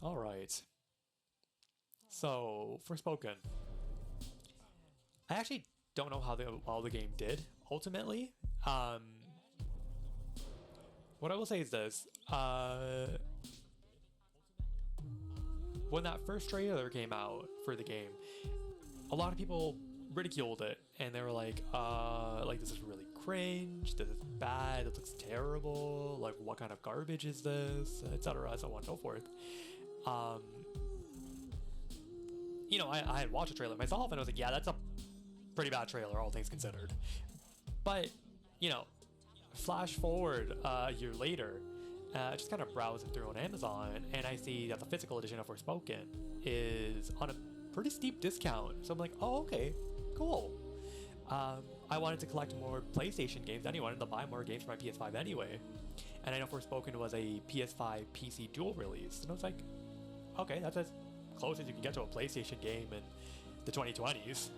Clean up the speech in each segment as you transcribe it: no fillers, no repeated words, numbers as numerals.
Alright. So, Forspoken. I actually don't know how all the game did, ultimately. What I will say is this. When that first trailer came out for the game, a lot of people ridiculed it, and they were like, this is really cringe, this is bad, this looks terrible, like, what kind of garbage is this, etc., so on and so forth. I had watched a trailer myself, and I was like, yeah, that's a pretty bad trailer, all things considered. But, flash forward a year later, just kind of browsing through on Amazon, and I see that the physical edition of Forspoken is on a pretty steep discount. So I'm like, oh, okay, cool. I wanted to collect more PlayStation games anyway. I wanted to buy more games for my PS5 anyway. And I know Forspoken was a PS5 PC dual release. And I was like, okay, that's as close as you can get to a PlayStation game in the 2020s.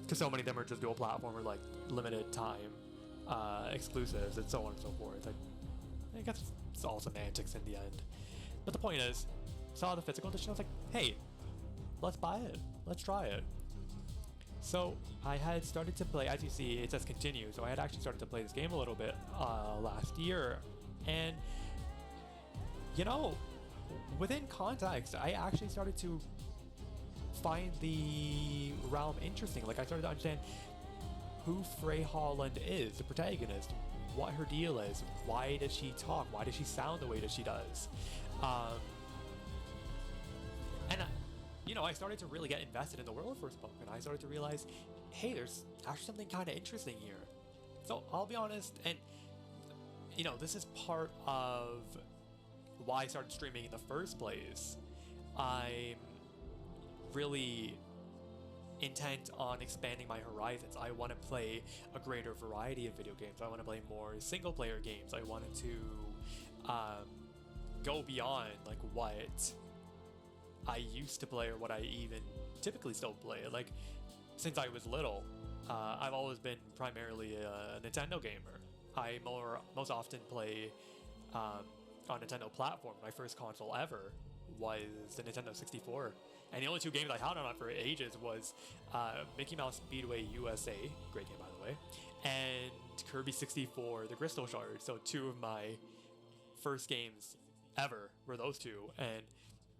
Because so many of them are just dual platform or like limited time exclusives and so on and so forth. I guess it's all semantics in the end. But the point is, saw the physical edition, I was like, hey, let's buy it. Let's try it. So I had started to play, as you see, it says continue. So I had actually started to play this game a little bit last year. And, within context, I actually started to find the realm interesting. Like, I started to understand who Frey Holland is, the protagonist, what her deal is, why does she talk, why does she sound the way that she does. I started to really get invested in the world of Forspoken. I started to realize, hey, there's actually something kind of interesting here. So I'll be honest, and this is part of why I started streaming in the first place. I'm really intent on expanding my horizons. I want to play a greater variety of video games. I want to play more single player games. I wanted to go beyond like what I used to play or what I even typically still play. Like, since I was little, I've always been primarily a Nintendo gamer. I most often play on Nintendo platform. My first console ever was the Nintendo 64. And the only two games I had on it for ages was Mickey Mouse Speedway USA, great game by the way, and Kirby 64, the Crystal Shards. So two of my first games ever were those two. And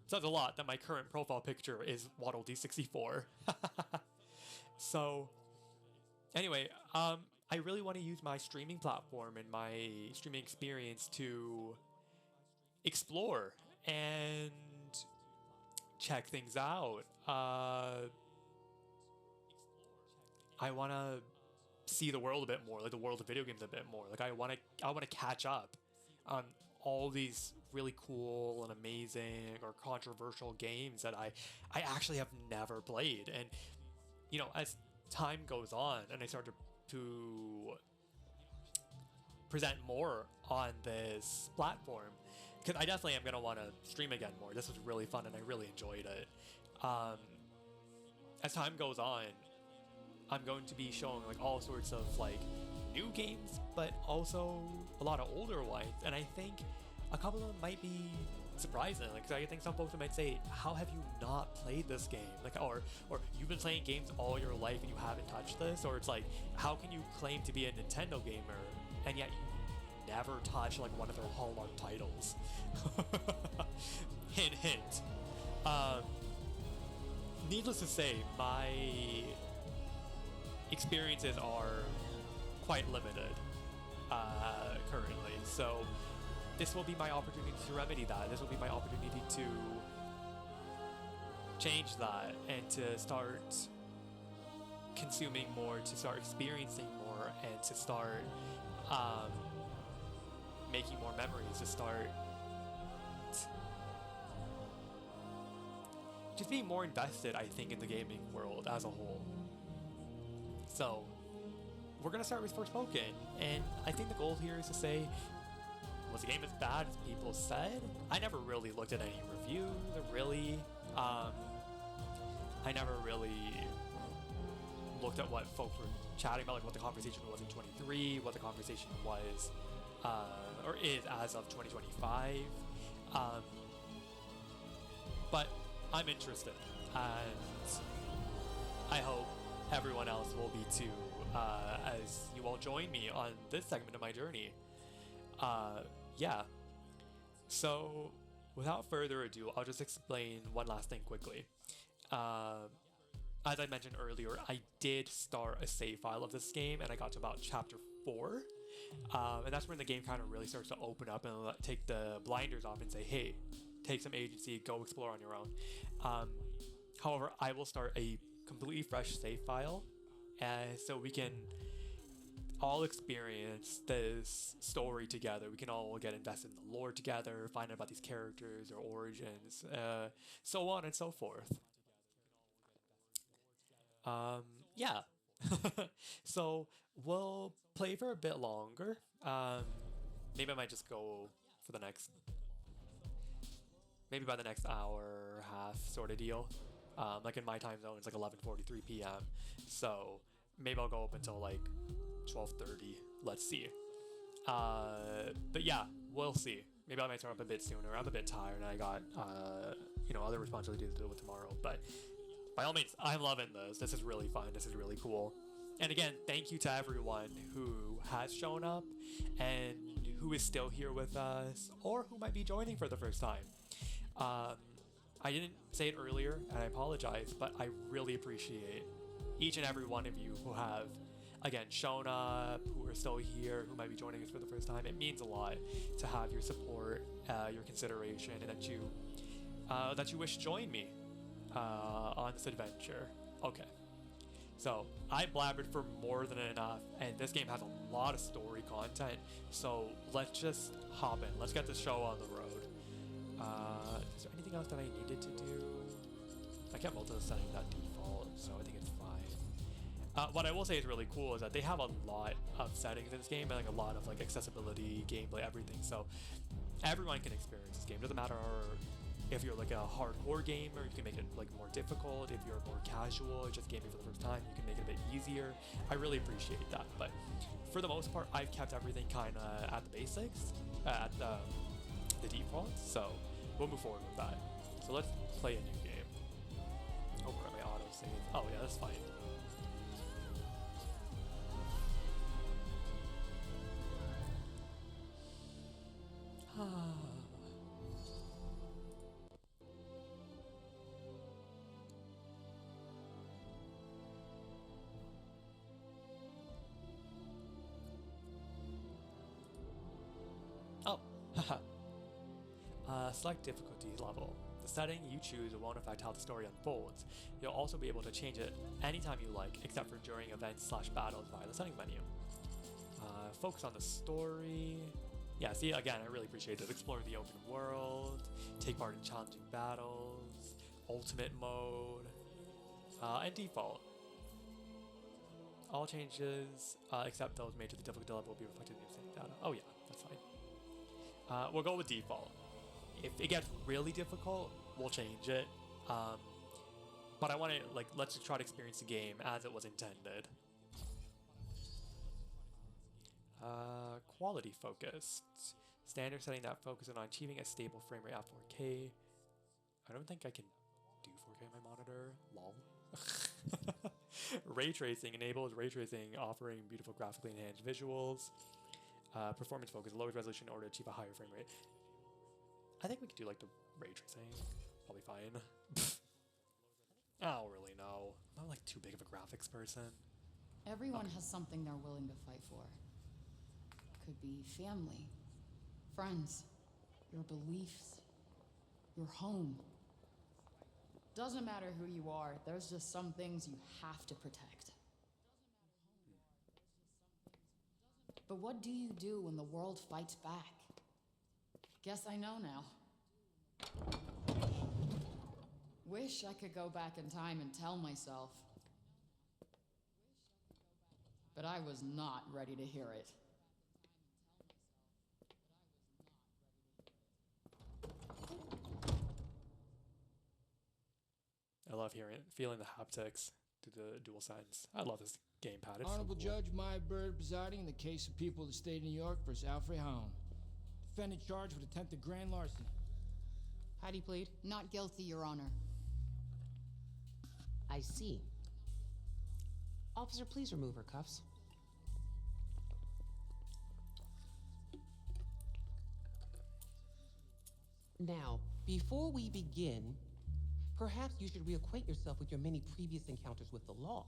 it says a lot that my current profile picture is Waddle D64. So anyway, I really want to use my streaming platform and my streaming experience to explore and check things out. I want to see the world a bit more, like the world of video games a bit more. Like I want to catch up on all these really cool and amazing or controversial games that I actually have never played. And as time goes on and I start to present more on this platform, because I definitely am going to want to stream again more. This was really fun and I really enjoyed it. As time goes on, I'm going to be showing like all sorts of like new games, but also a lot of older ones. And I think a couple of them might be surprising. Like, I think some folks might say, how have you not played this game? Like, or you've been playing games all your life and you haven't touched this? Or it's like, how can you claim to be a Nintendo gamer and yet you never touch like one of their hallmark titles? Hint, hint. Needless to say, my experiences are quite limited currently. So this will be my opportunity to remedy that. This will be my opportunity to change that and to start consuming more, to start experiencing more, and to start making more memories, to start just being more invested, I think, in the gaming world as a whole. So we're going to start with Forspoken, and I think the goal here is to say, was the game as bad as people said? I never really looked at any reviews, really. I never really looked at what folks were chatting about, like what the conversation was in 23, what the conversation was or is as of 2025. Um, but I'm interested, and I hope everyone else will be too, as you all join me on this segment of my journey. Yeah. So, without further ado, I'll just explain one last thing quickly. As I mentioned earlier, I did start a save file of this game, and I got to about chapter 4. And that's when the game kind of really starts to open up and take the blinders off and say, hey, take some agency, go explore on your own. However, I will start a completely fresh save file, so we can all experience this story together. We can all get invested in the lore together, find out about these characters, their origins, so on and so forth. Yeah. So we'll play for a bit longer. Maybe I might just go for the next, maybe by the next hour half sort of deal. Like in my time zone, it's like 11:43 p.m. So maybe I'll go up until like 12:30. Let's see. But yeah, we'll see. Maybe I might start up a bit sooner. I'm a bit tired, and I got other responsibilities to deal with tomorrow. But by all means, I'm loving this. This is really fun. This is really cool. And again, thank you to everyone who has shown up and who is still here with us, or who might be joining for the first time. I didn't say it earlier, and I apologize, but I really appreciate each and every one of you who have, again, shown up, who are still here, who might be joining us for the first time. It means a lot to have your support, your consideration, and that you wish to join me on this adventure. Okay. So, I blabbered for more than enough, and this game has a lot of story content, so let's just hop in. Let's get this show on the road. Is there anything else that I needed to do? I kept multi-setting that default, so I think it's fine. What I will say is really cool is that they have a lot of settings in this game, and like a lot of like accessibility, gameplay, everything, so everyone can experience this game. Doesn't matter if you're like a hardcore gamer, you can make it like more difficult. If you're more casual, just gaming for the first time, you can make it a bit easier. I really appreciate that. But for the most part, I've kept everything kind of at the basics, at the defaults. So we'll move forward with that. So let's play a new game. Oh, where are my auto saves? Oh yeah, that's fine. Oh, haha. Select difficulty level. The setting you choose won't affect how the story unfolds. You'll also be able to change it anytime you like, except for during events/battles via the settings menu. Focus on the story. Yeah, see, again, I really appreciate it. Explore the open world, take part in challenging battles, ultimate mode, and default. All changes, except those made to the difficulty level, will be reflected in the same data. Oh yeah, that's fine. We'll go with default. If it gets really difficult, we'll change it. But I want to, like, let's just try to experience the game as it was intended. Quality focused. Standard setting that focuses on achieving a stable frame rate at 4K. I don't think I can do 4K on my monitor. Lol. Ray tracing enables ray tracing, offering beautiful graphically enhanced visuals. Performance focus lowers resolution in order to achieve a higher frame rate. I think we could do like the ray tracing. Probably fine. I don't really know. I'm not like too big of a graphics person. Everyone has something they're willing to fight for. Could be family, friends, your beliefs, your home. Doesn't matter who you are, there's just some things you have to protect. But what do you do when the world fights back? Guess I know now. Wish I could go back in time and tell myself. But I was not ready to hear it. I love feeling the haptics. through the dual sense. I love this gamepad. It's Honorable so cool. Judge Mybird presiding in the case of people of the state of New York versus Alfre, Holland. Defendant charged with attempted grand larceny. How'd he plead? Not guilty, Your Honor. I see. Officer, please remove her cuffs. Now, before we begin, perhaps you should reacquaint yourself with your many previous encounters with the law.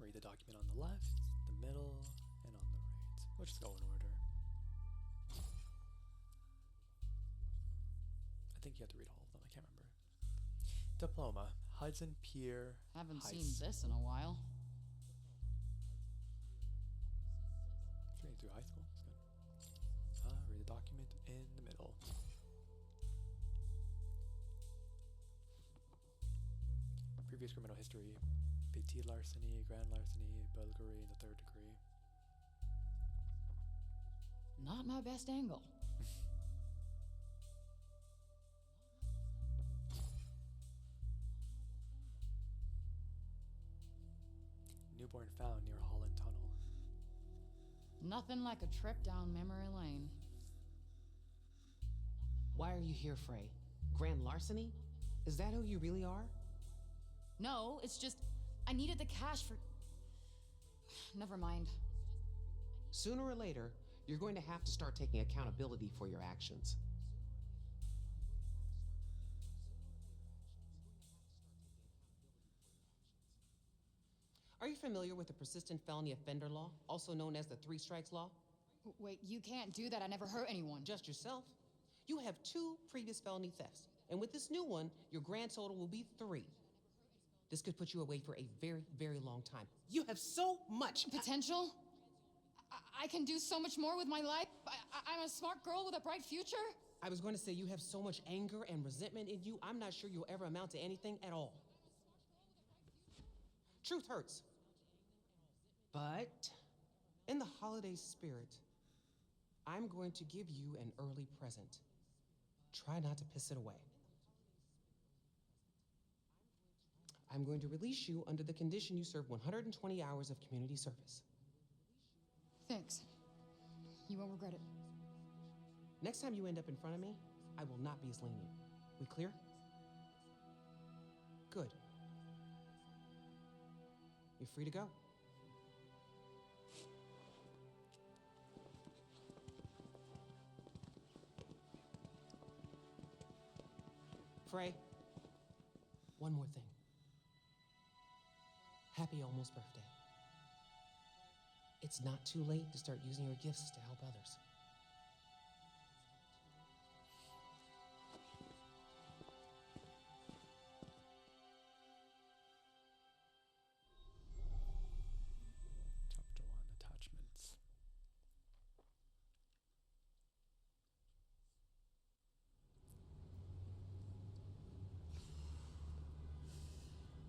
Read the document on the left, the middle, and on the right. We'll just go in order. I think you have to read all of them. I can't remember. Diploma. Hudson Pier Haven't Heights. seen this in a while. Straight through high school. That's good. Read the document in the middle. Previous criminal history. Petit larceny, grand larceny, burglary in the 3rd degree. Not my best angle. Newborn found near Holland Tunnel. Nothing like a trip down memory lane. Why are you here, Frey? Grand larceny? Is that who you really are? No, it's just I needed the cash for. Never mind. Sooner or later, you're going to have to start taking accountability for your actions. Are you familiar with the persistent felony offender law, also known as the 3 strikes law? Wait, you can't do that. I never hurt anyone. Just yourself. You have 2 previous felony thefts, and with this new one, your grand total will be 3. This could put you away for a very, very long time. You have so much Potential? I can do so much more with my life. I'm a smart girl with a bright future. I was going to say you have so much anger and resentment in you, I'm not sure you'll ever amount to anything at all. Truth hurts. But in the holiday spirit, I'm going to give you an early present. Try not to piss it away. I'm going to release you under the condition you serve 120 hours of community service. Thanks. You won't regret it. Next time you end up in front of me, I will not be as lenient. We clear? Good. You're free to go. Frey, one more thing. Happy almost birthday. It's not too late to start using your gifts to help others. Chapter 1, attachments.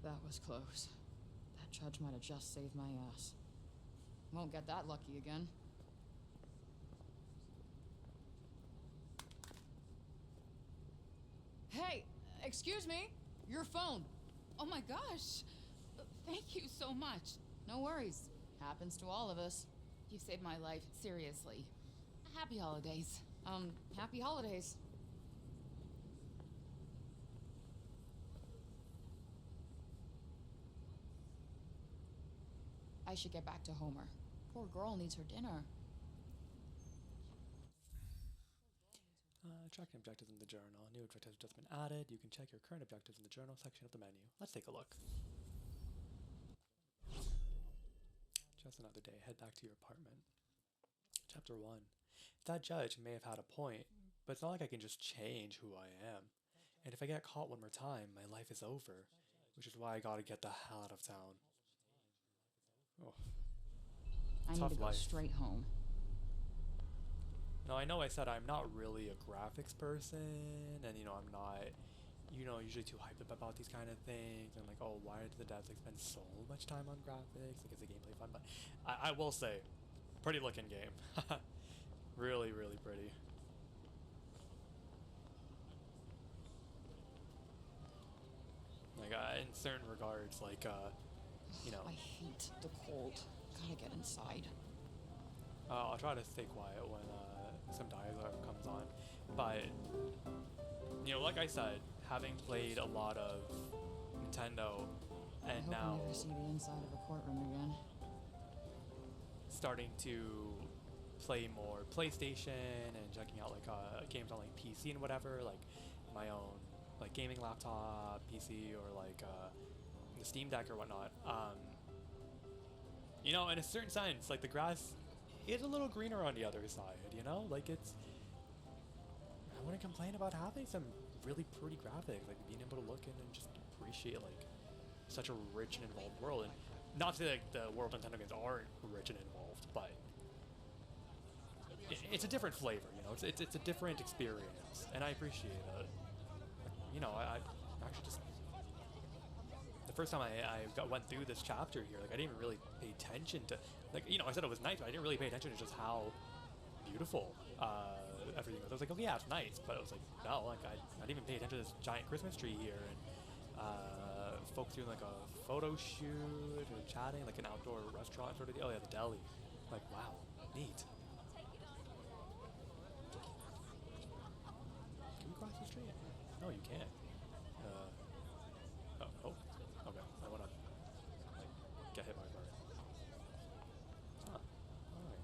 That was close. That judge might have just saved my ass. Won't get that lucky again. Hey, excuse me. Your phone. Oh my gosh. Thank you so much. No worries. Happens to all of us. You saved my life, seriously. Happy holidays. Happy holidays. I should get back to Homer. Poor girl needs her dinner. Tracking objectives in the journal. New objectives have just been added. You can check your current objectives in the journal section of the menu. Let's take a look. Just another day. Head back to your apartment. Chapter 1. That judge may have had a point, but it's not like I can just change who I am. And if I get caught one more time, my life is over. Which is why I gotta get the hell out of town. Oh. I need Tough to go life. straight home. Now, I know I said I'm not really a graphics person, and, I'm not, usually too hyped up about these kind of things, and like, oh, why did the devs spend so much time on graphics? Like, is the gameplay fun? But I will say, pretty looking game. Really, really pretty. Like in certain regards, like you know, I hate the cold. Gotta get inside. I'll try to stay quiet when some dialogue comes on. But you know, like I said, having played a lot of Nintendo, I and hope now I never see the inside of a courtroom again. starting to play more PlayStation and checking out like games on like PC and whatever, like my own like gaming laptop, PC, or like the Steam Deck or whatnot. You know, in a certain sense, like the grass is a little greener on the other side. You know, like it's. I wouldn't complain about having some really pretty graphics, like being able to look in and just appreciate like such a rich and involved world. And not to say like the world Nintendo games aren't rich and involved, but it's a different flavor. You know, it's a different experience, and I appreciate it. You know, I actually just the first time I went through this chapter here, like I didn't even really pay attention to, like, you know, I said it was nice, but I didn't really pay attention to just how beautiful everything was. I was like, oh yeah, it's nice, but I was like, no, like I didn't even pay attention to this giant Christmas tree here, and folks doing like a photo shoot or chatting, like an outdoor restaurant sort of. Oh yeah, the deli. Like, wow, neat. Can we cross the street? No, you can't. Oh, okay. I wanna like get hit by a car. Huh. Alright.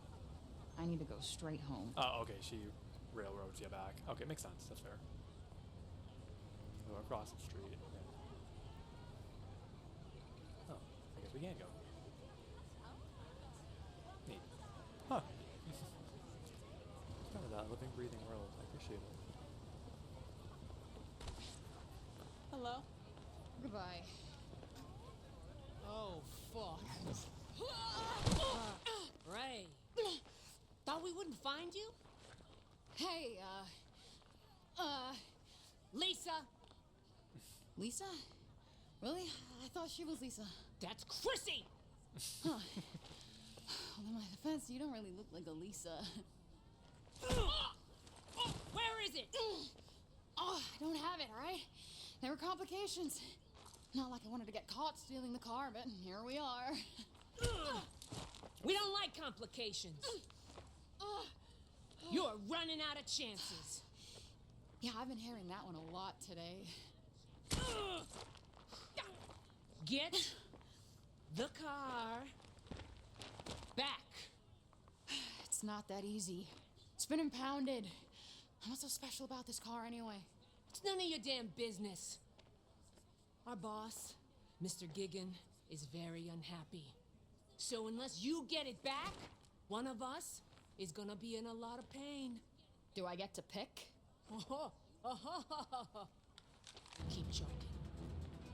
I need to go straight home. Oh, okay. She railroads you back. Okay, makes sense. That's fair. Go across the street. Yeah. Oh, I guess we can go. Neat. Huh. It's kind of that living, breathing world. I appreciate it. Hello? Goodbye. Oh, fuck. Frey. Thought we wouldn't find you? Hey, Lisa! Lisa? Really? I thought she was Lisa. That's Chrissy! Huh. Well, in my defense, you don't really look like a Lisa. Where is it? Oh, I don't have it, all right? There were complications. Not like I wanted to get caught stealing the car, but here we are. We don't like complications. You're running out of chances. Yeah, I've been hearing that one a lot today. Get the car back. It's not that easy. It's been impounded. What's so special about this car anyway? It's none of your damn business. Our boss, Mr. Gigan, is very unhappy. So unless you get it back, one of us is gonna be in a lot of pain. Do I get to pick? Keep joking.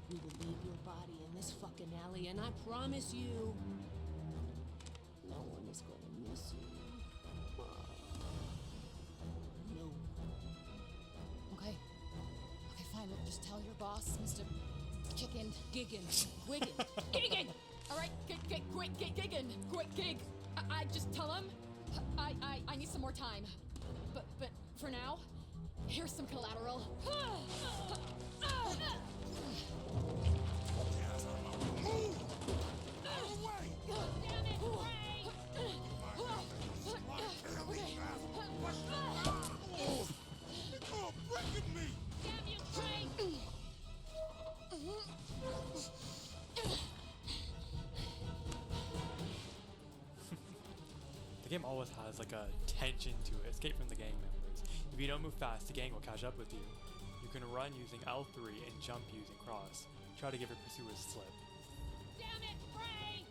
We will leave your body in this fucking alley, and I promise you, no one is gonna miss you. No. Okay. Okay, fine. Look, just tell your boss, Mr. Chicken. Gigan. Wigan. Gigan! All right, Gigan. Great gig. I just tell him I need some more time. But for now, here's some collateral. Damn it, Frey! Damn you, Frey! The game always has like a tension to it. Escape from the gang members. If you don't move fast, the gang will catch up with you. You can run using L3 and jump using cross. Try to give your pursuers slip. Damn it, Frey!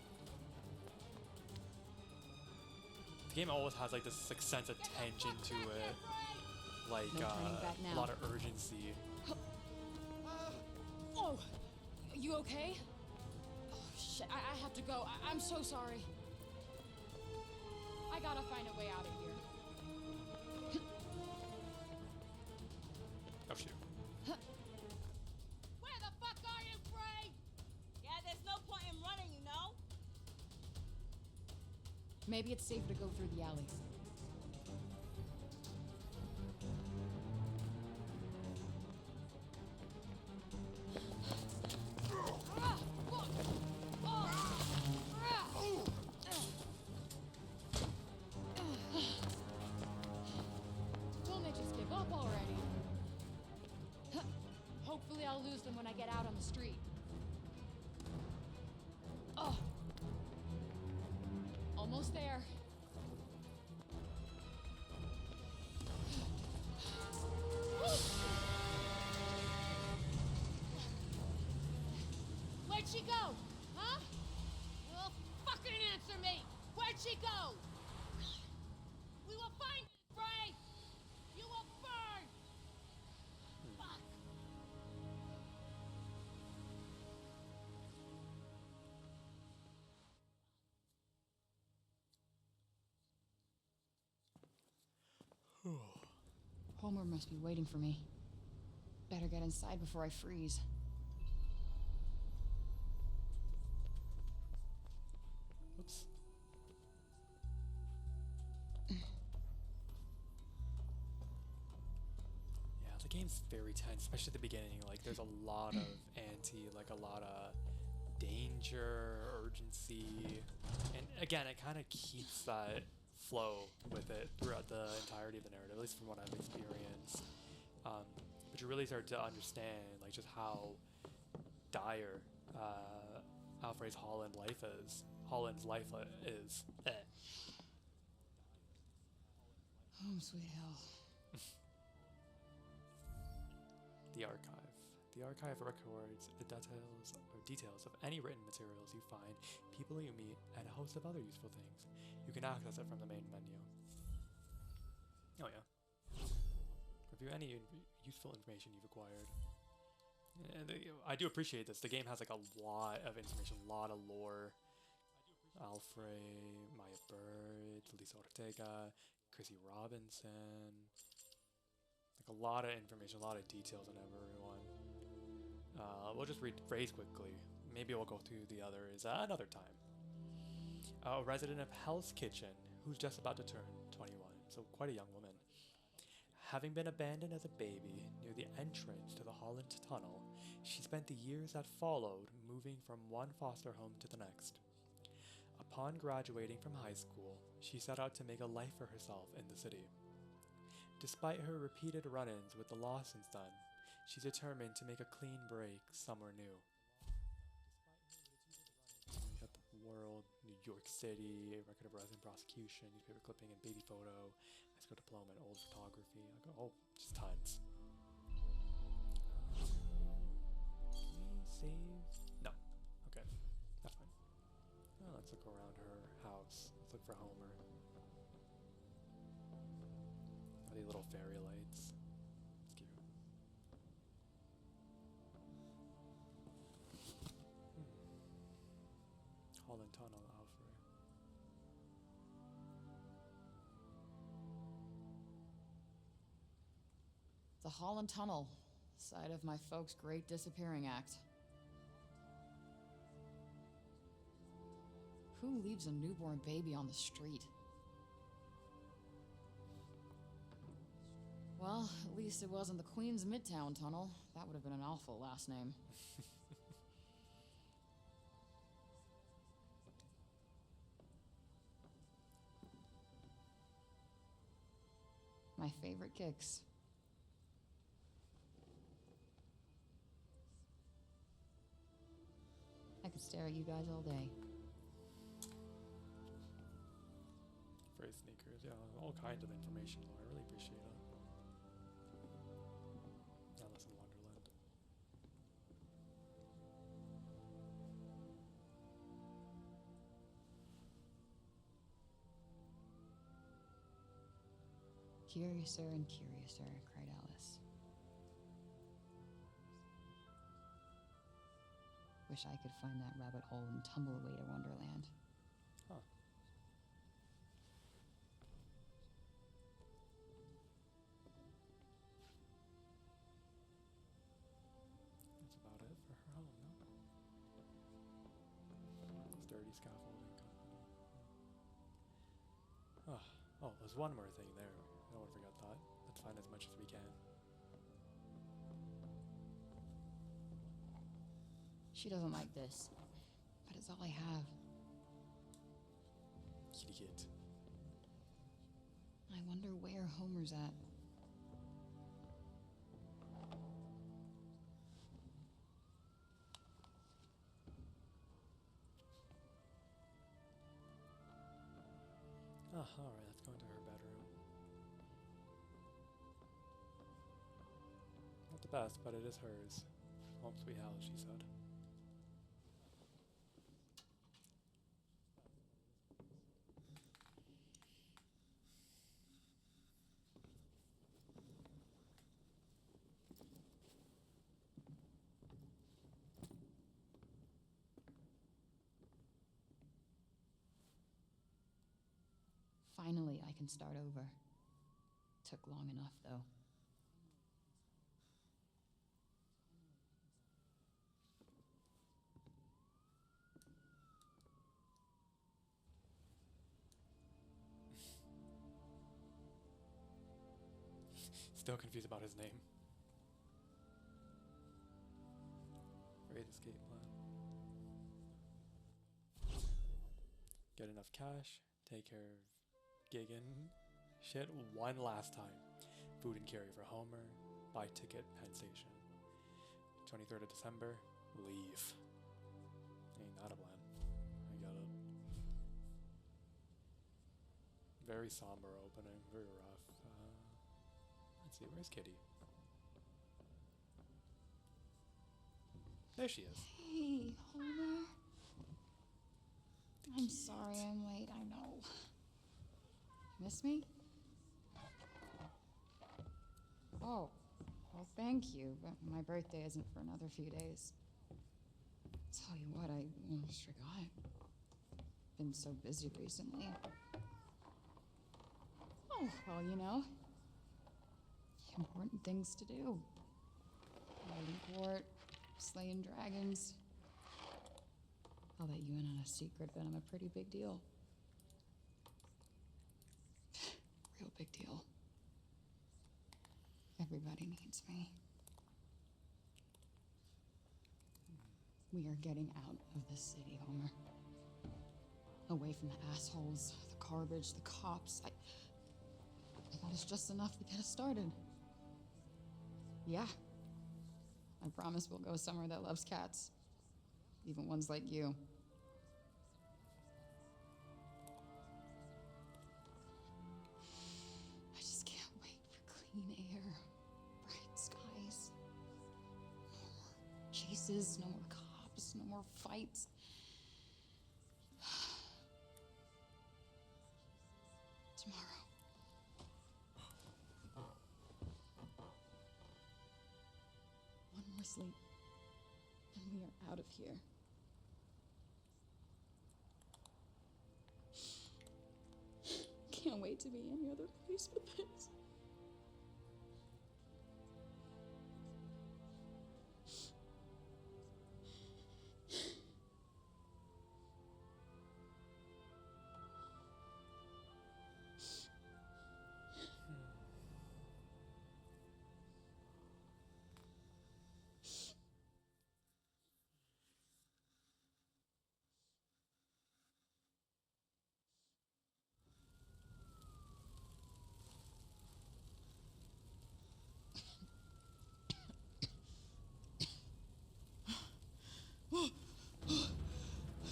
The game always has like this sense of tension to it, like No turning back a now. lot of urgency. Oh, you okay? Oh, shit, I have to go. I'm so sorry. I gotta find a way out of here. Oh shoot. Where the fuck are you, Frey? Yeah, there's no point in running, you know? Maybe it's safer to go through the alley. almost there. Where'd she go? Huh? Well, fucking answer me! Where'd she go? We will find you, Frey! You will burn! Fuck! Homer must be waiting for me. Better get inside before I freeze. Oops. Yeah, the game's very tense, especially at the beginning. Like, there's a lot of like a lot of danger, urgency, and again, it kind of keeps that flow with it throughout the entirety of the narrative, at least from what I've experienced. But you really start to understand, like, just how dire Alfre's Holland's life is. Home, sweet hell. The archive. The archive records the details of any written materials you find, people you meet, and a host of other useful things. You can access it from the main menu. Oh yeah. Review any useful information you've acquired. And I do appreciate this. The game has like a lot of information, a lot of lore. Alfre, Maya Bird, Lisa Ortega, Chrissy Robinson. Like a lot of information, a lot of details on everyone. We'll just read Frey's quickly. Maybe we'll go through the others another time. A resident of Hell's Kitchen, who's just about to turn 21, so quite a young woman. Having been abandoned as a baby near the entrance to the Holland tunnel, she spent the years that followed moving from one foster home to the next. Upon graduating from high school, she set out to make a life for herself in the city. Despite her repeated run-ins with the law since then, she's determined to make a clean break somewhere new. Got the world, New York City, a record of arrest and prosecution, newspaper clipping and baby photo, high school diploma and old photography. Oh, just tons. Please save. No. Okay, that's fine. Oh, let's look around her house. Let's look for Homer. Oh, the little fairy lights. It's cute. Holland Tunnel, Alfre. The Holland Tunnel, site of my folks' great disappearing act. Who leaves a newborn baby on the street? Well, at least it wasn't the Queens Midtown Tunnel. That would have been an awful last name. My favorite kicks. I could stare at you guys all day. Frey sneakers, yeah, all kinds of information. I really appreciate it. Alice in Wonderland. Curiouser and curiouser, cried Alice. Wish I could find that rabbit hole and tumble away to Wonderland. Huh. That's about it for her home, no? Sturdy scaffolding company. Oh, there's one more thing there. No one forgot that. Let's find as much as we can. She doesn't like this, but it's all I have. Idiot. I wonder where Homer's at. Oh, alright, let's go into her bedroom. Not the best, but it is hers. Home sweet house, she said. Finally, I can start over. Took long enough, though. Still confused about his name. Great escape plan. Get enough cash. Take care of Gigan. Shit one last time. Food and carry for Homer. Buy ticket, Penn Station. 23rd of December. Leave. Ain't that a plan? I got it. Very somber opening. Very rough. Let's see, where's Kitty? There she is. Hey, Homer. I'm sorry I'm late, I know. Miss me? Oh, well, thank you, but my birthday isn't for another few days. Tell you what, I almost forgot. Been so busy recently. Oh, well, you know. Important things to do. Holding court, slaying dragons. I'll let you in on a secret, but I'm a pretty big deal. Real big deal. Everybody needs me. We are getting out of the city, Homer. Away from the assholes, the garbage, the cops. That is just enough to get us started. Yeah. I promise we'll go somewhere that loves cats. Even ones like you. I just can't wait for clean air, bright skies. No more chases, no more cops, no more fights. Tomorrow. One more sleep, and we are out of here. Can't wait to be any other place but this.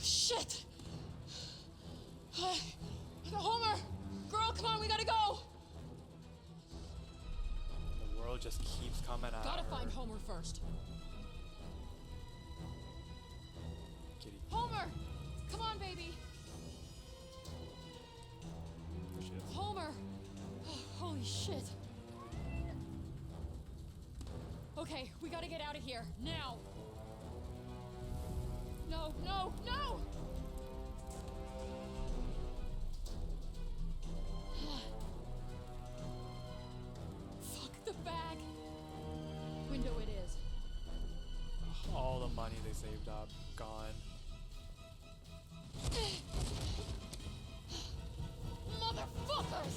Shit! Homer! Girl, come on, we gotta go! The world just keeps coming at Gotta her. find Homer first. Kitty. Homer! Come on, baby! There she is. Homer! Oh, holy shit. Okay, we gotta get out of here, now! No, no, no! Fuck the bag! Window it is. All the money they saved up, gone. Motherfuckers!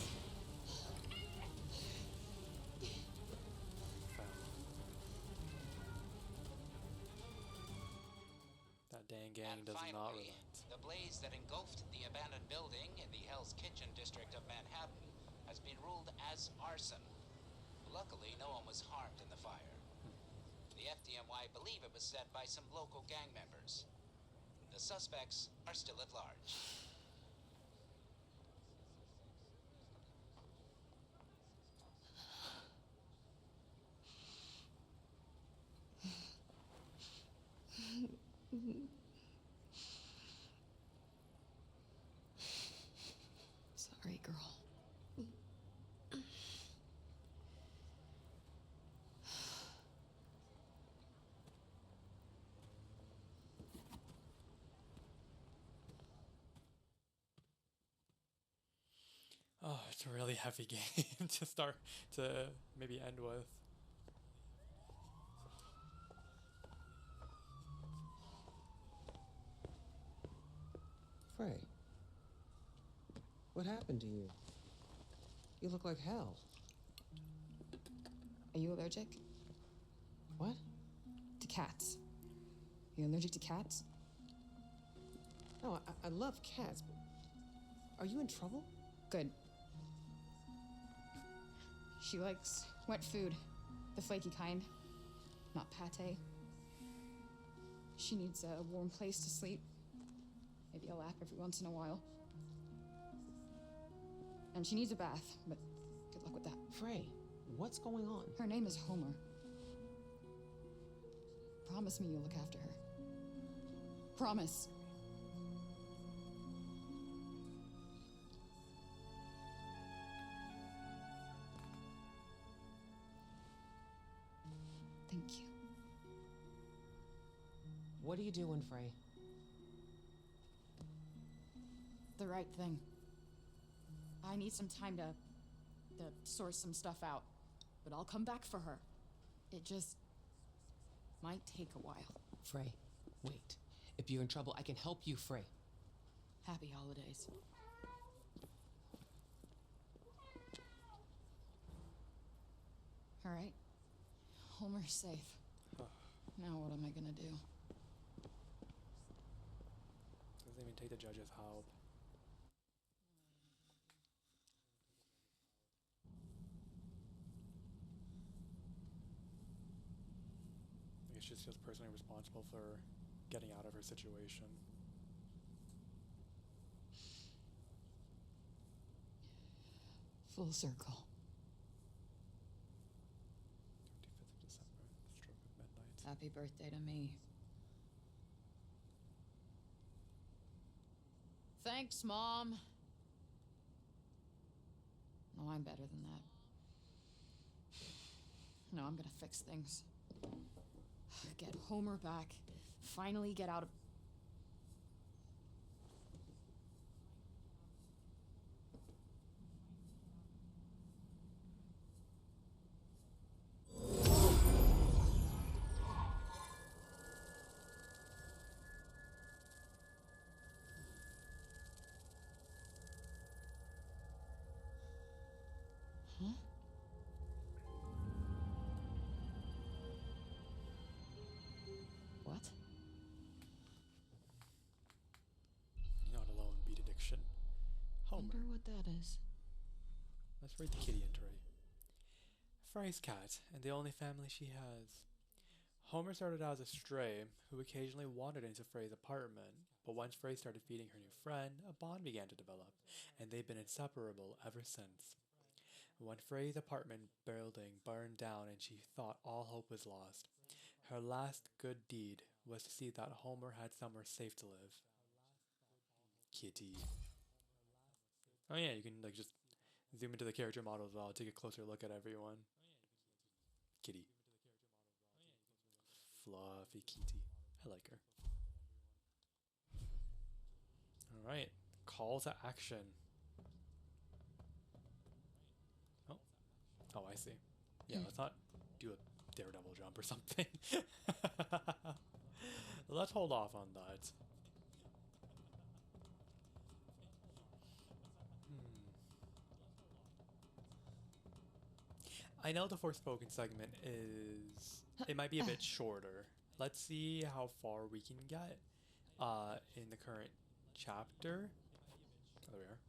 That dang gang And does finally, not relent. the blaze that engulfed the abandoned building in the Hell's Kitchen district of Manhattan has been ruled as arson. Luckily, no one was harmed in the fire. The FDNY believe it was set by some local gang members. The suspects are still at large. Sorry, girl. Oh, it's a really heavy game to start to maybe end with. Frey, what happened to you? You look like hell. Are you allergic? What? To cats. Are you allergic to cats? No, I love cats, but are you in trouble? Good. She likes wet food, the flaky kind, not pate. She needs a warm place to sleep, maybe a lap every once in a while. And she needs a bath, but good luck with that. Frey, what's going on? Her name is Homer. Promise me you'll look after her. Promise. Thank you. What are you doing, Frey? The right thing. I need some time to sort some stuff out, but I'll come back for her. It just might take a while. Frey, wait. If you're in trouble, I can help you, Frey. Happy holidays. All right. Homer's safe. Now what am I gonna do? Doesn't even take the judge's help. I guess she's just personally responsible for getting out of her situation. Full circle. 25th of December, stroke of midnight. Happy birthday to me. Thanks, Mom. No, I'm better than that. No, I'm gonna fix things. Get Homer back. Finally get out of... Huh? What? You're not alone, beat addiction. Homer. Wonder what that is. Let's read the kitty entry. Frey's cat, and the only family she has. Homer started out as a stray, who occasionally wandered into Frey's apartment, but once Frey started feeding her new friend, a bond began to develop, and they've been inseparable ever since. When Frey's apartment building burned down and she thought all hope was lost, her last good deed was to see that Homer had somewhere safe to live. Kitty. Oh yeah, you can like just zoom into the character model as well, take a closer look at everyone. Kitty. Fluffy kitty. I like her. Alright. Call to action. Oh, I see. Yeah, let's not do a daredevil jump or something. Let's hold off on that. I know the Forspoken segment is... It might be a bit shorter. Let's see how far we can get in the current chapter. Oh, there we are.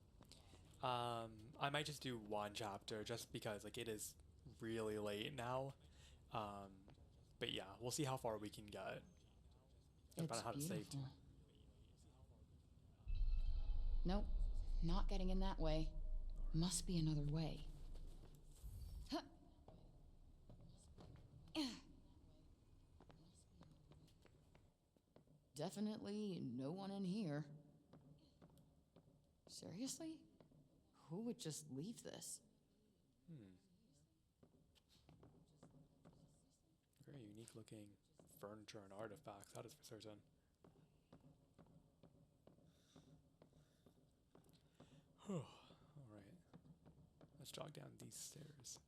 I might just do one chapter just because like it is really late now. But yeah, we'll see how far we can get. It's how to save too. beautiful. Nope, not getting in that way. Must be another way. Huh. definitely no one in here. Seriously? Who would just leave this? Very unique looking furniture and artifacts, that is for certain. Alright. Let's jog down these stairs.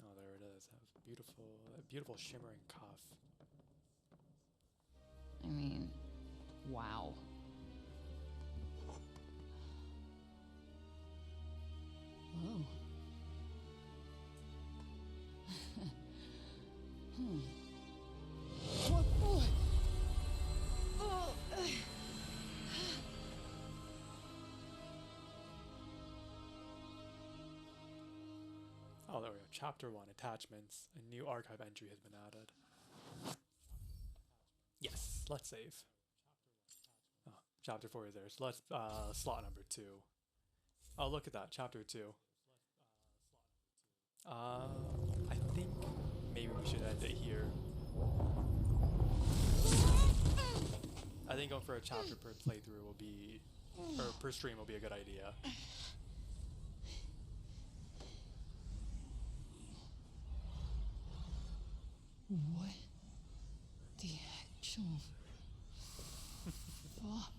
Oh, there it is. That beautiful shimmering cuff. I mean, wow. Whoa. What? Oh, there we go. Chapter 1, Attachments. A new archive entry has been added. Yes, let's save. Oh, chapter 4 is there. So let's, slot number 2. Oh, look at that. Chapter 2. I think maybe we should end it here. I think going for a chapter per playthrough will be, or per stream will be a good idea. What the actual fuck?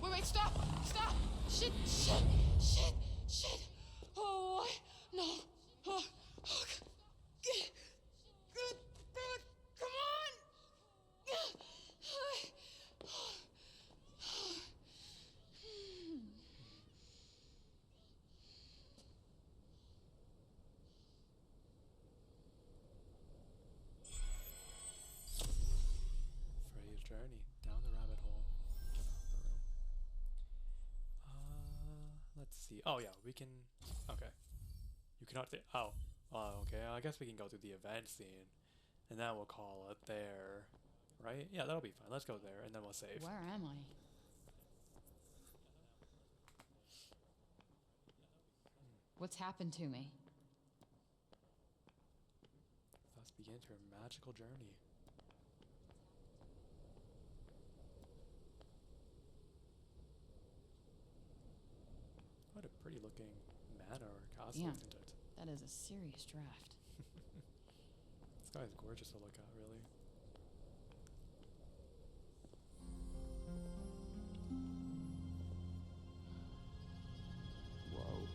Wait, stop! Shit! Oh, no! Oh, good, come on! Frey's journey down the rabbit hole. Get out of the room. Let's see. Oh yeah, we can. Okay. You cannot. Oh. Okay. I guess we can go to the event scene, and then we'll call it there, right? Yeah, that'll be fine. Let's go there, and then we'll save. Where am I? What's happened to me? Thus begins her magical journey. What a pretty looking manor or castle, Yeah. isn't it? That is a serious draft. This guy's gorgeous to look at, really. Whoa.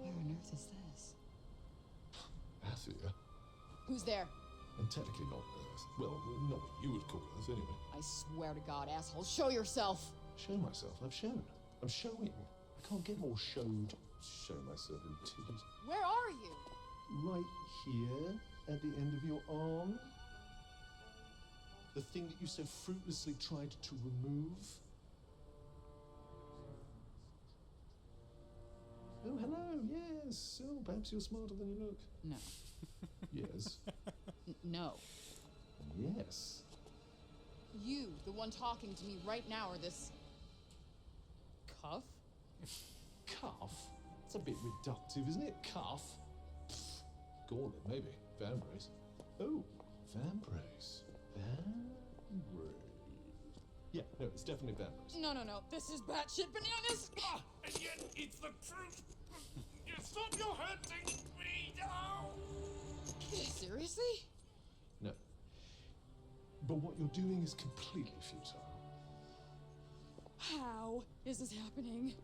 Where on earth is this? Athia? Who's there? And technically not Earth. Well, not what you would call Earth, anyway. I swear to God, asshole, show yourself! Show myself? I've shown. I'm showing. I can't get more showed. Show myself indeed. Where are you? Right here, at the end of your arm. The thing that you so fruitlessly tried to remove. Oh, hello, yes. Oh, perhaps you're smarter than you look. No. Yes. No. Yes. You, the one talking to me right now, or this... cuff? Cuff? That's a bit reductive, isn't it? Cuff? Pfft. Go on then, maybe. Vambrace. Oh, vambrace. Vambrace. Yeah, no, it's definitely vambrace. No. This is batshit bananas! And yet it's the truth. Stop your hurting me now. Seriously? No. But what you're doing is completely futile. How is this happening?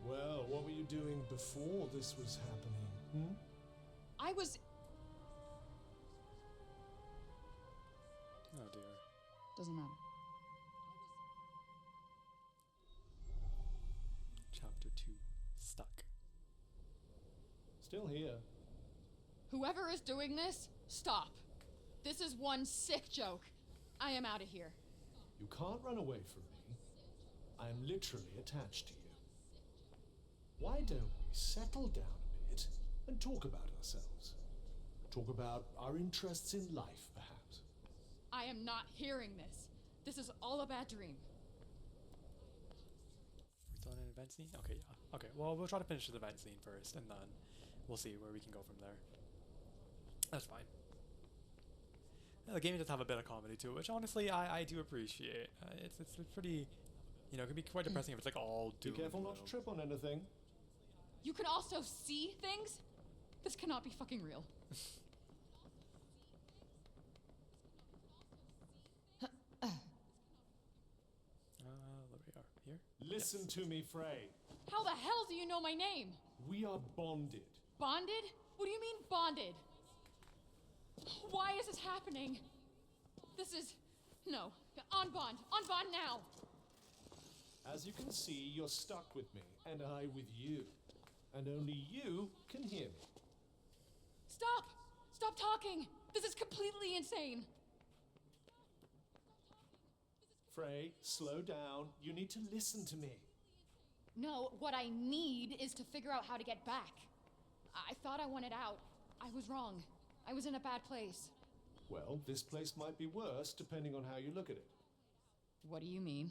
Well, what were you doing before this was happening? I was... Oh dear. Doesn't matter. Chapter 2. Stuck. Still here. Whoever is doing this, stop. This is one sick joke. I am out of here. You can't run away from me. I am literally attached to you. Why don't we settle down a bit and talk about ourselves? Talk about our interests in life, perhaps. I am not hearing this. This is all a bad dream. We're still in an event scene? Okay, yeah. Okay, well, we'll try to finish the event scene first, and then we'll see where we can go from there. That's fine. Yeah, the game does have a bit of comedy too, which honestly I do appreciate. It's pretty, you know, it can be quite depressing if it's like all Be doom careful and not to gloom. trip on anything. You can also see things? This cannot be fucking real. There we are. Here? Listen to me, Frey. How the hell do you know my name? We are bonded. Bonded? What do you mean bonded? Why is this happening? This is... No. On bond now. As you can see, you're stuck with me, and I with you. And only you can hear me. Stop! Stop talking! This is completely insane! Frey, slow down. You need to listen to me. No, what I need is to figure out how to get back. I thought I wanted out. I was wrong. I was in a bad place. Well, this place might be worse, depending on how you look at it. What do you mean?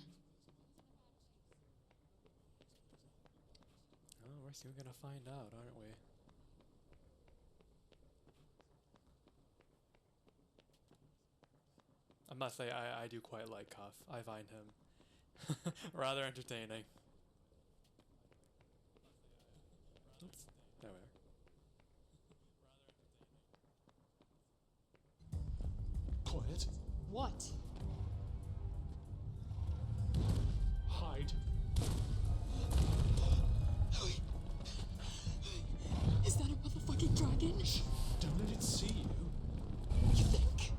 Oh, we're soon gonna find out, aren't we? I must say, I do quite like Cuff. I find him rather entertaining. Oops. There we are. Quiet. What? Hide. Is that a motherfucking dragon? Shh, don't let it see you. You think?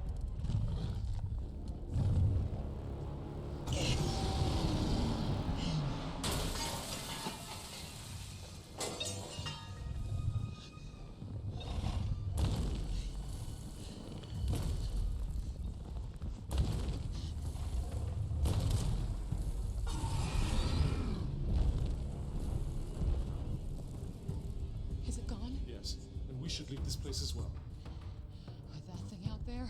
Is it gone? Yes, and we should leave this place as well. With that thing out there?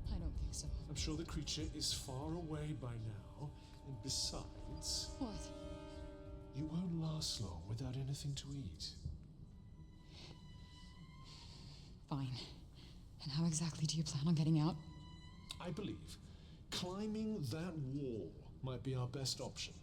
I don't think so. I'm sure the creature is far away by now, and besides, What? you won't last long without anything to eat. Fine. And how exactly do you plan on getting out? I believe climbing that wall might be our best option.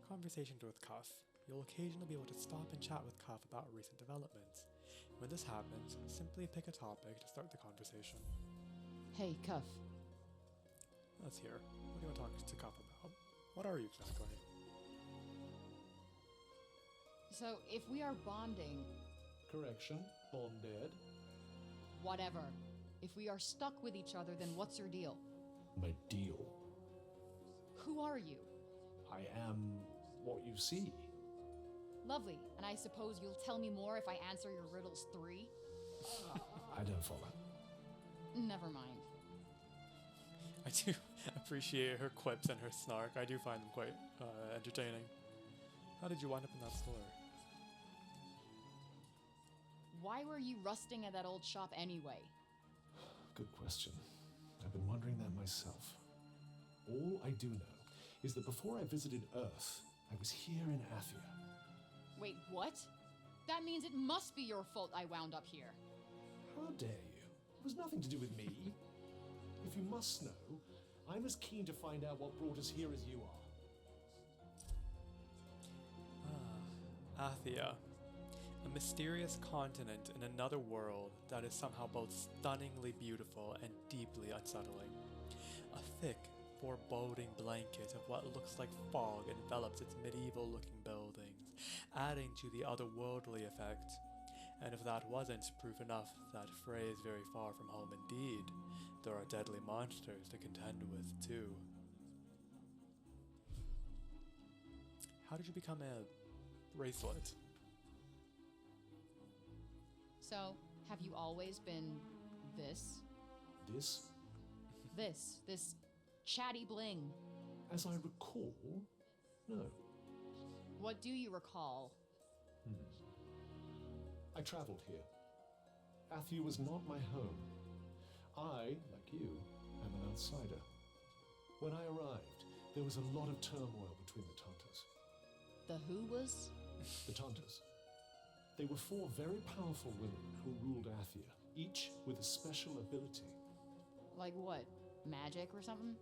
Conversations with Cuff. You'll occasionally be able to stop and chat with Cuff about recent developments. When this happens, simply pick a topic to start the conversation. Hey, Cuff. Let's hear. What do you want to talk to Cuff about? What are you exactly? So, if we are bonding, Correction, bonded. whatever. If we are stuck with each other, then what's your deal? My deal. Who are you? I am what you see. Lovely. And I suppose you'll tell me more if I answer your riddles 3? I don't follow. Never mind. I do appreciate her quips and her snark. I do find them quite entertaining. How did you wind up in that store? Why were you rusting at that old shop anyway? Good question. I've been wondering that myself. All I do know is that before I visited Earth, I was here in Athia. Wait, what? That means it must be your fault I wound up here. How dare you? It was nothing to do with me. If you must know, I'm as keen to find out what brought us here as you are. Athia. A mysterious continent in another world that is somehow both stunningly beautiful and deeply unsettling. A thick, foreboding blanket of what looks like fog envelops its medieval-looking buildings, adding to the otherworldly effect. And if that wasn't proof enough that Frey is very far from home indeed, there are deadly monsters to contend with, too. How did you become a bracelet? So, have you always been this? This, This chatty bling. as I recall, no. What do you recall? I travelled here. Athia was not my home. I, like you, am an outsider. When I arrived, there was a lot of turmoil between the Tantas. The who was? The Tantas. They were four very powerful women who ruled Athia, each with a special ability. Like what? Magic or something?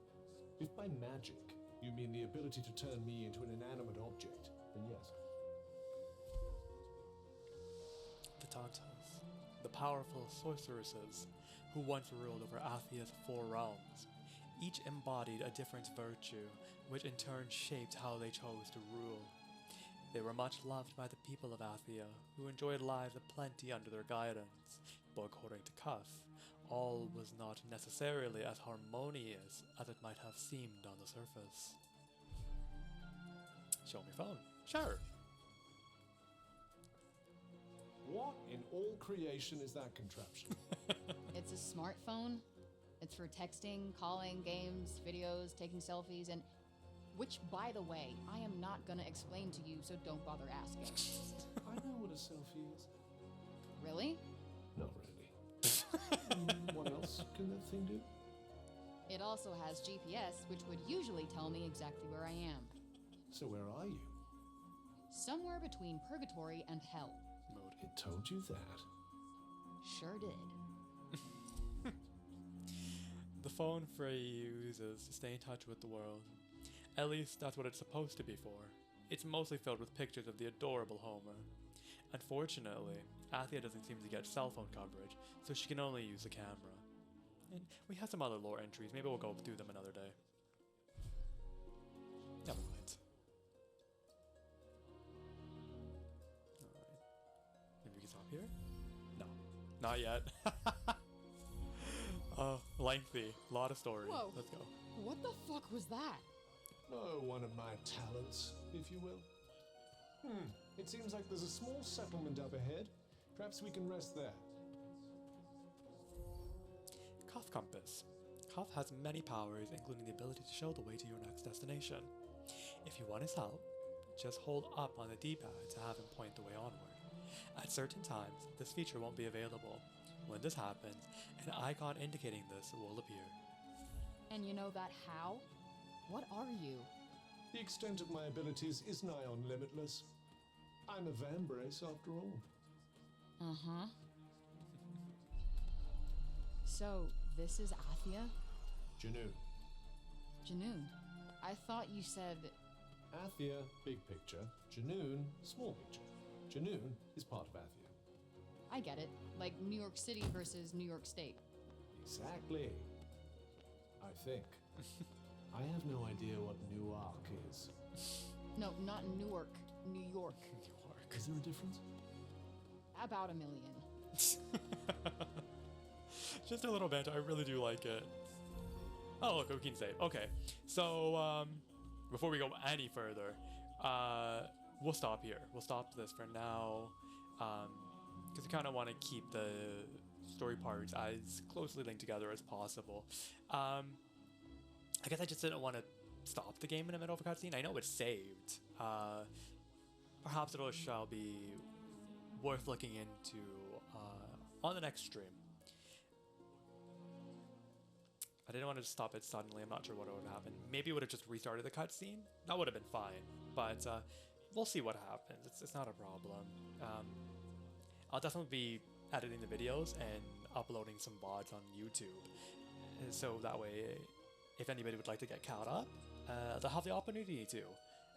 If by magic you mean the ability to turn me into an inanimate object, then yes. The Tantas, the powerful sorceresses who once ruled over Athia's four realms. Each embodied a different virtue, which in turn shaped how they chose to rule. They were much loved by the people of Athia, who enjoyed lives of plenty under their guidance, but according to Cuff, all was not necessarily as harmonious as it might have seemed on the surface. Show me your phone. Sure. What in all creation is that contraption? It's a smartphone. It's for texting, calling, games, videos, taking selfies, and which, by the way, I am not gonna explain to you, so don't bother asking. I know what a selfie is. Really? Not really. What else can that thing do? It also has GPS, which would usually tell me exactly where I am. So where are you? Somewhere between purgatory and hell. It told you that. Sure did. The phone Frey uses to stay in touch with the world. At least that's what it's supposed to be for. It's mostly filled with pictures of the adorable Homer. Unfortunately, Athia doesn't seem to get cell phone coverage, so she can only use the camera. And we have some other lore entries, maybe we'll go through them another day. Never mind. Alright. Maybe we can stop here? No. Not yet. Lengthy. Lot of story. Whoa. Let's go. What the fuck was that? Oh, one of my talents, if you will. It seems like there's a small settlement up ahead. Perhaps we can rest there. Cuff Compass. Cuff has many powers, including the ability to show the way to your next destination. If you want his help, just hold up on the D-pad to have him point the way onward. At certain times, this feature won't be available. When this happens, an icon indicating this will appear. And you know that how? What are you? The extent of my abilities is nigh on limitless. I'm a vambrace after all. Uh-huh. So, this is Athia? Janu. Janoon. I thought you said... Athia, big picture. Janoon, small picture. Janoon is part of Athia. I get it. Like New York City versus New York State. Exactly. I think. I have no idea what Newark is. No, not Newark. New York. Is there a difference? About 1 million. Just a little bit. I really do like it. Oh, look, we can save. Okay, so before we go any further, we'll stop here. We'll stop this for now, because we kind of want to keep the story parts as closely linked together as possible. I guess I just didn't want to stop the game in the middle of a cutscene. I know it's saved. Perhaps it shall be worth looking into on the next stream. I didn't want to stop it suddenly. I'm not sure what would have happened. Maybe it would have just restarted the cutscene. That would have been fine. But we'll see what happens. It's not a problem. I'll definitely be editing the videos and uploading some VODs on YouTube. So that way, if anybody would like to get caught up, they'll have the opportunity to.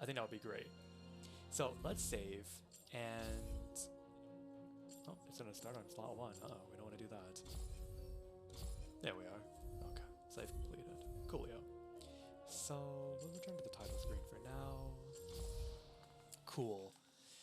I think that would be great. So let's save, and oh, it's gonna start on slot 1. Uh-oh, we don't want to do that. There we are. Okay, save completed. Coolio. So we'll return to the title screen for now. Cool.